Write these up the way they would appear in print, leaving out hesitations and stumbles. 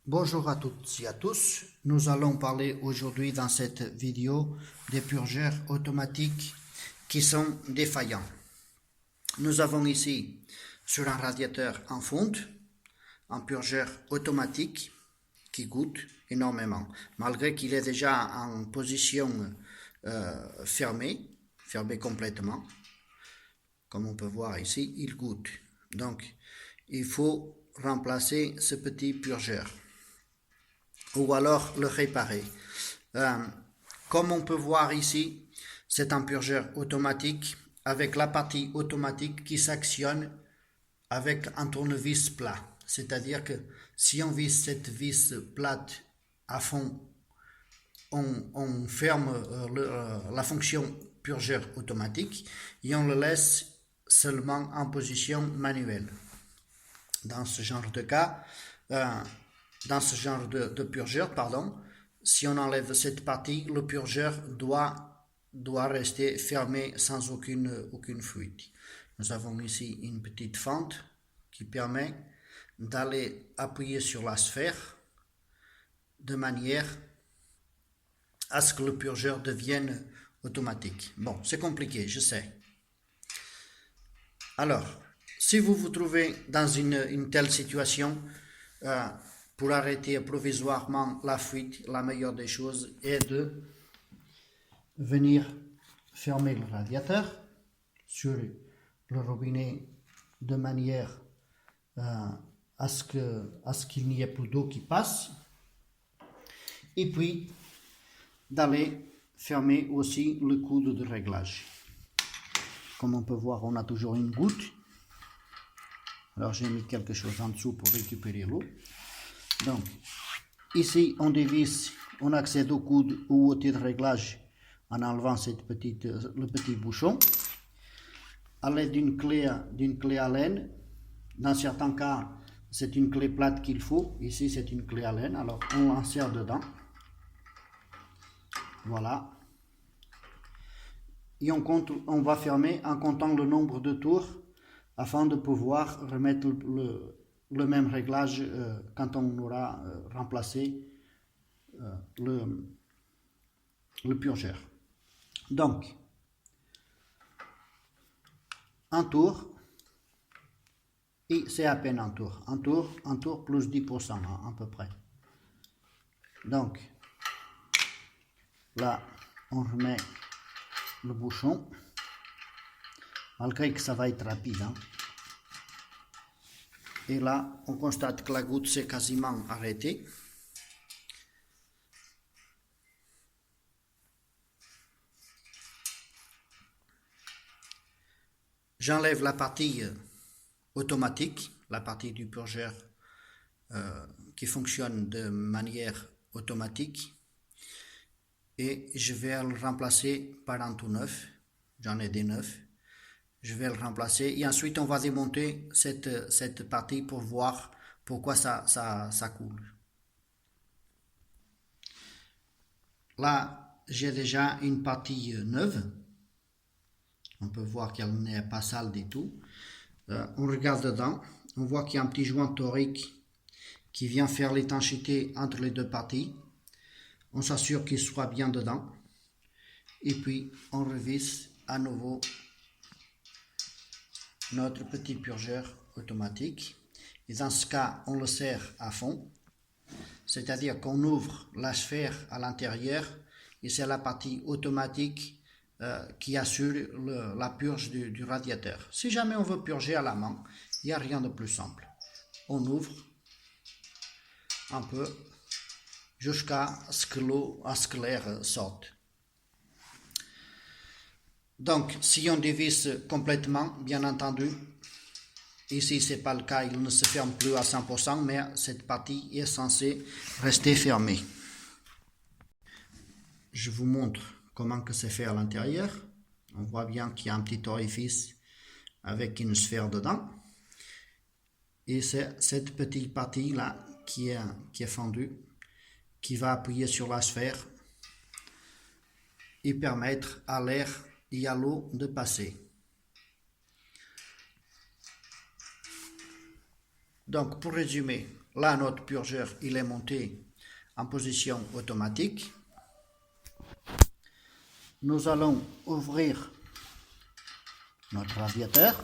Bonjour à toutes et à tous. Nous allons parler aujourd'hui dans cette vidéo des purgeurs automatiques qui sont défaillants. Nous avons ici sur un radiateur en fonte un purgeur automatique qui goûte énormément, malgré qu'il est déjà en position fermée complètement. Comme on peut voir ici, il goûte. Donc, il faut remplacer ce petit purgeur ou alors le réparer. Comme on peut voir ici, c'est un purgeur automatique avec la partie automatique qui s'actionne avec un tournevis plat. C'est-à-dire que si on visse cette vis plate à fond, on ferme la fonction purgeur automatique et on le laisse seulement en position manuelle. Dans ce genre de cas, dans ce genre de purgeur, si on enlève cette partie, le purgeur doit rester fermé sans aucune fuite. Nous avons ici une petite fente qui permet d'aller appuyer sur la sphère de manière à ce que le purgeur devienne automatique. Bon, c'est compliqué, je sais. Alors, si vous vous trouvez dans une telle situation, pour arrêter provisoirement la fuite, la meilleure des choses est de venir fermer le radiateur sur le robinet de manière à ce qu'il n'y ait plus d'eau qui passe, et puis d'aller fermer aussi le coude de réglage. Comme on peut voir, on a toujours une goutte. Alors j'ai mis quelque chose en dessous pour récupérer l'eau. Donc ici on dévisse, on accède au coude ou au outil de réglage en enlevant le petit bouchon à l'aide d'une clé à laine. Dans certains cas c'est une clé plate qu'il faut, ici c'est une clé à laine, alors on l'insère dedans, voilà, et on va fermer en comptant le nombre de tours afin de pouvoir remettre le même réglage quand on aura remplacé le purgeur. Donc, un tour, et c'est à peine un tour plus 10% à peu près. Donc, là, on remet le bouchon, malgré que ça va être rapide, hein. Et là, on constate que la goutte s'est quasiment arrêtée. J'enlève la partie automatique, la partie du purgeur qui fonctionne de manière automatique, et je vais le remplacer par un tout neuf. J'en ai des neufs. Je vais le remplacer et ensuite on va démonter cette partie pour voir pourquoi ça coule. Là, j'ai déjà une partie neuve. On peut voir qu'elle n'est pas sale du tout. On regarde dedans, on voit qu'il y a un petit joint torique qui vient faire l'étanchéité entre les deux parties. On s'assure qu'il soit bien dedans. Et puis, on revisse à nouveau notre petit purgeur automatique. Et dans ce cas, on le serre à fond. C'est-à-dire qu'on ouvre la sphère à l'intérieur et c'est la partie automatique qui assure la purge du radiateur. Si jamais on veut purger à la main, il n'y a rien de plus simple. On ouvre un peu jusqu'à ce que l'air sorte. Donc, si on dévisse complètement, bien entendu, ici ce n'est pas le cas, il ne se ferme plus à 100%, mais cette partie est censée rester fermée. Je vous montre comment que c'est fait à l'intérieur. On voit bien qu'il y a un petit orifice avec une sphère dedans. Et c'est cette petite partie-là qui est fendue, qui va appuyer sur la sphère et permettre à l'air et à l'eau de passer. Donc, pour résumer, là notre purgeur il est monté en position automatique. Nous allons ouvrir notre radiateur.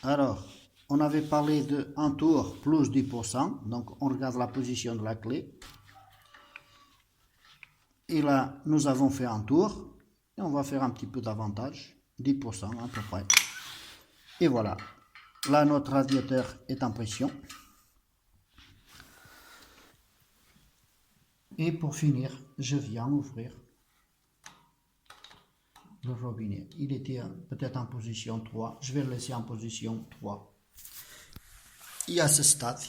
Alors, on avait parlé de un tour plus 10%, donc on regarde la position de la clé. Et là, nous avons fait un tour, et on va faire un petit peu davantage, 10% à peu près. Et voilà, là notre radiateur est en pression. Et pour finir, je viens ouvrir le robinet. Il était peut-être en position 3, je vais le laisser en position 3. Et à ce stade,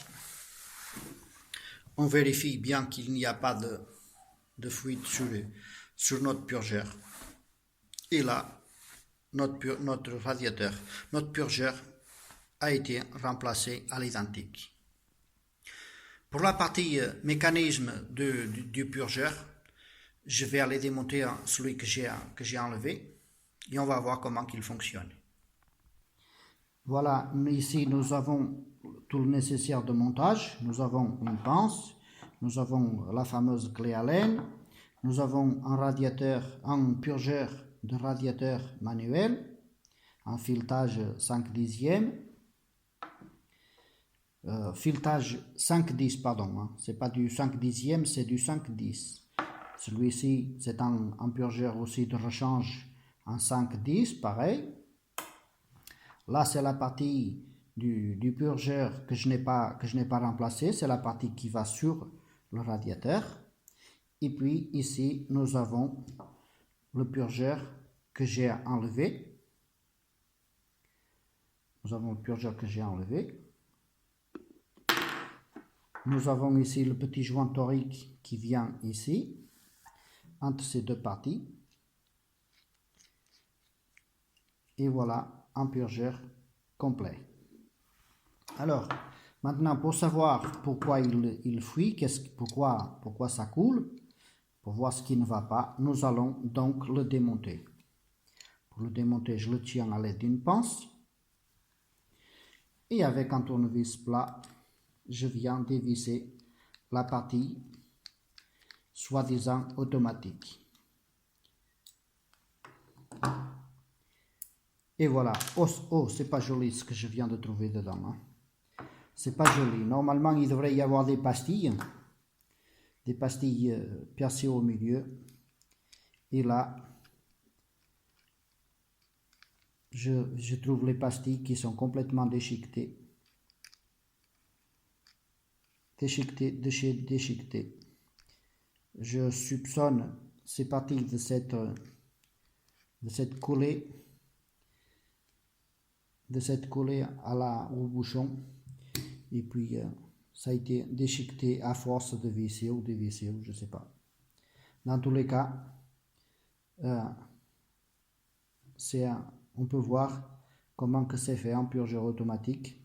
on vérifie bien qu'il n'y a pas de fuite sur notre purgeur. Et là, notre radiateur, notre purgeur a été remplacé à l'identique. Pour la partie mécanisme du purgeur, je vais aller démonter celui que j'ai enlevé et on va voir comment il fonctionne. Voilà, ici nous avons tout le nécessaire de montage. Nous avons une pince, nous avons la fameuse clé Allen, nous avons un purgeur de radiateur manuel, un filetage 5/10e, filetage 5/10 pardon, hein. C'est pas du 5/10e, c'est du 5/10. Celui-ci c'est un purgeur aussi de rechange en 5/10, pareil. Là c'est la partie du purgeur que je n'ai pas remplacé, c'est la partie qui va sur le radiateur. Et puis ici nous avons le purgeur que j'ai enlevé. Nous avons le purgeur que j'ai enlevé. Nous avons ici le petit joint torique qui vient ici, entre ces deux parties. Et voilà un purgeur complet. Alors, maintenant pour savoir pourquoi il fuit, pourquoi ça coule, pour voir ce qui ne va pas, nous allons donc le démonter. Pour le démonter, je le tiens à l'aide d'une pince. Et avec un tournevis plat, je viens dévisser la partie soi-disant automatique. Et voilà. Oh, c'est pas joli ce que je viens de trouver dedans. Hein. C'est pas joli. Normalement, il devrait y avoir des pastilles percées au milieu. Et là, je trouve les pastilles qui sont complètement déchiquetées. Déchiquetées. Je soupçonne ces parties de cette coulée au bouchon. Et puis ça a été déchiqueté à force de visser ou dévisser, je ne sais pas. Dans tous les cas, on peut voir comment que c'est fait en purgeur automatique.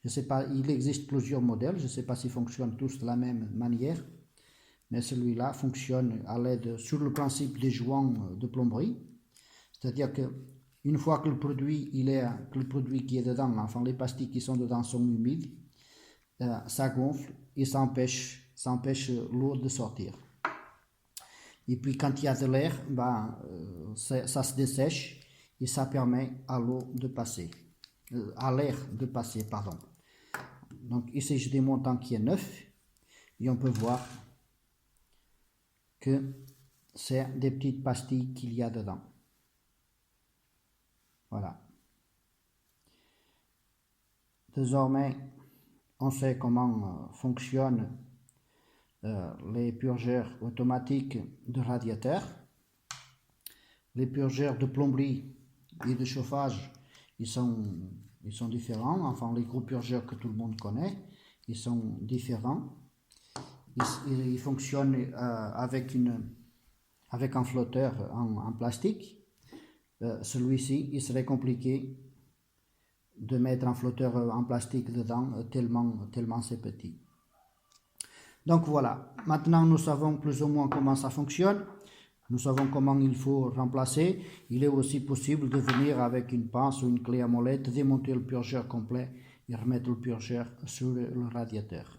Je sais pas, il existe plusieurs modèles, je ne sais pas s'ils fonctionnent tous de la même manière, mais celui-là fonctionne à l'aide sur le principe des joints de plomberie, c'est-à-dire que une fois que le produit qui est dedans, enfin les pastilles qui sont dedans sont humides, ça gonfle et ça empêche l'eau de sortir. Et puis quand il y a de l'air, ça se dessèche et ça permet à l'eau de passer, à l'air de passer, pardon. Donc ici je démonte un qui est neuf et on peut voir que c'est des petites pastilles qu'il y a dedans. Voilà. Désormais, on sait comment fonctionnent les purgeurs automatiques de radiateurs. Les purgeurs de plomberie et de chauffage, ils sont différents. Enfin, les gros purgeurs que tout le monde connaît, ils sont différents. Ils fonctionnent avec un flotteur en plastique. Celui-ci, il serait compliqué de mettre un flotteur en plastique dedans, tellement c'est petit. Donc voilà, maintenant nous savons plus ou moins comment ça fonctionne. Nous savons comment il faut remplacer. Il est aussi possible de venir avec une pince ou une clé à molette, démonter le purgeur complet et remettre le purgeur sur le radiateur.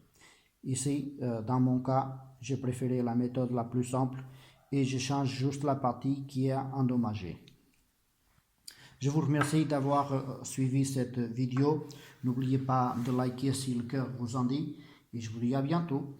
Ici, dans mon cas, j'ai préféré la méthode la plus simple et je change juste la partie qui est endommagée. Je vous remercie d'avoir suivi cette vidéo. N'oubliez pas de liker si le cœur vous en dit et je vous dis à bientôt.